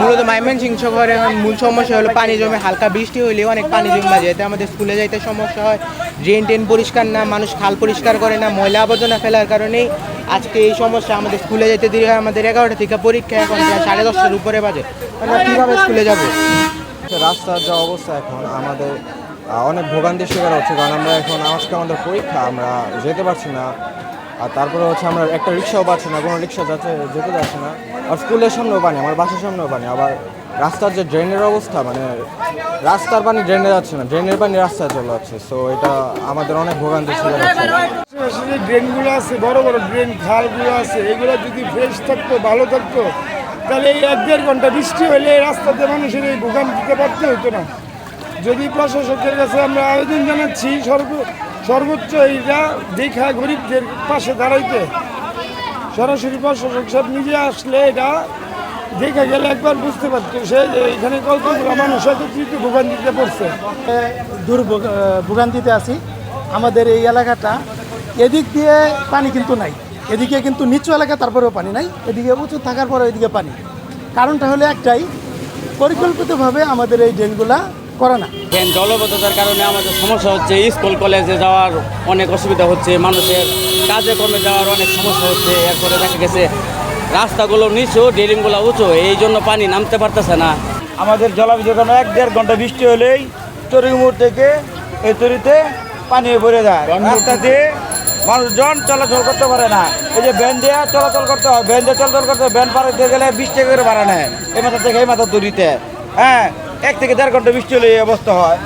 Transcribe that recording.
মূলত ময়মনসিংহ শহরের মূল সমস্যা হলো পানি জমে, হালকা বৃষ্টি হলে অনেক পানি জমে যায়, এতে আমাদের স্কুলে যাইতে সমস্যা হয়। ড্রেন টেন পরিষ্কার না, মানুষ খাল পরিষ্কার করে না, ময়লা আবর্জনা ফেলার কারণেই আজকে এই সমস্যা। আমাদের স্কুলে যেতে দেরি হয়, আমাদের 11টা থেকে পরীক্ষা, এখন প্রায় 10:30টার উপরে বাজে। আমরা কীভাবে স্কুলে যাব? রাস্তার যা অবস্থা এখন আমাদের অনেক ভোগান্তির শিকার হচ্ছে, কারণ আমরা এখন আজকে আমাদের পরীক্ষা, আমরা যেতে পারছি না। আর তারপরে হচ্ছে আমরা একটা রিক্সাও পাচ্ছি না, কোনো রিক্সা যেতে যাচ্ছে না। আর স্কুলের সামনেও পানি, আমার বাসার সামনেও পানি। আবার রাস্তার যে ড্রেনের অবস্থা, মানে রাস্তার পানি ড্রেনে যাচ্ছে না, ড্রেনের পানি রাস্তায় চলে যাচ্ছে। সো এটা আমাদের অনেক ভোগান্তির শিকার হচ্ছে। যে ড্রেনগুলো আছে, বড় বড় ড্রেন খালগুলো আছে, এগুলো যদি ফ্রেশ থাকতো, ভালো থাকতো, তাহলে এই 1-1.5 ঘন্টা বৃষ্টি হলে এই রাস্তাতে মানুষের এই ভোগান্তিতে পারতে হতো না। যদি প্রশাসকের কাছে আমরা আবেদন জানাচ্ছি সর্বোচ্চ এইটা দেখা গরিবদের পাশে দাঁড়াইতে, সরাসরি প্রশাসক সাহেব নিজে আসলে এটা দেখা গেলে একবার বুঝতে পারতো সে যে এখানে কতগুলো মানুষ একত্রিত ভোগান্তিতে পড়ছে। ভোগান্তিতে আছি। আমাদের এই এলাকাটা এদিক দিয়ে পানি কিন্তু নাই, এদিকে কিন্তু নিচু এলাকা, তারপরেও পানি নাই, এদিকে উঁচু থাকার পরেও এদিকে পানি। কারণটা হলো একটাই, পরিকল্পিতভাবে আমাদের এই ড্রেনগুলা করা না। জলবদ্ধতার কারণে আমাদের সমস্যা হচ্ছে, স্কুল কলেজে যাওয়ার অনেক অসুবিধা হচ্ছে, মানুষের কাজে কর্মে যাওয়ার অনেক সমস্যা হচ্ছে। এরপরে দেখা গেছে রাস্তাগুলো নিচু, ড্রেনগুলো উঁচু, এই জন্য পানি নামতে পারতেছে না। আমাদের জলাবদ্ধতা 1-1.5 ঘন্টা বৃষ্টি হলেই তরিমুর থেকে এই তরিতে পানি ভরে যায়। রাস্তা দিয়ে মানুষজন চলাচল করতে পারে না। এই যে ভ্যান দিয়ে চলাচল করতে হয়, ভ্যান দিয়ে চলাচল করতে হয়, ভ্যান পার হতে গেলে 20 টাকা করে ভাড়া নেয় এই মাথা থেকে এই মাথা তরিতে। হ্যাঁ, 1 থেকে 1.5 ঘন্টা বৃষ্টি হলে এই অবস্থা হয়।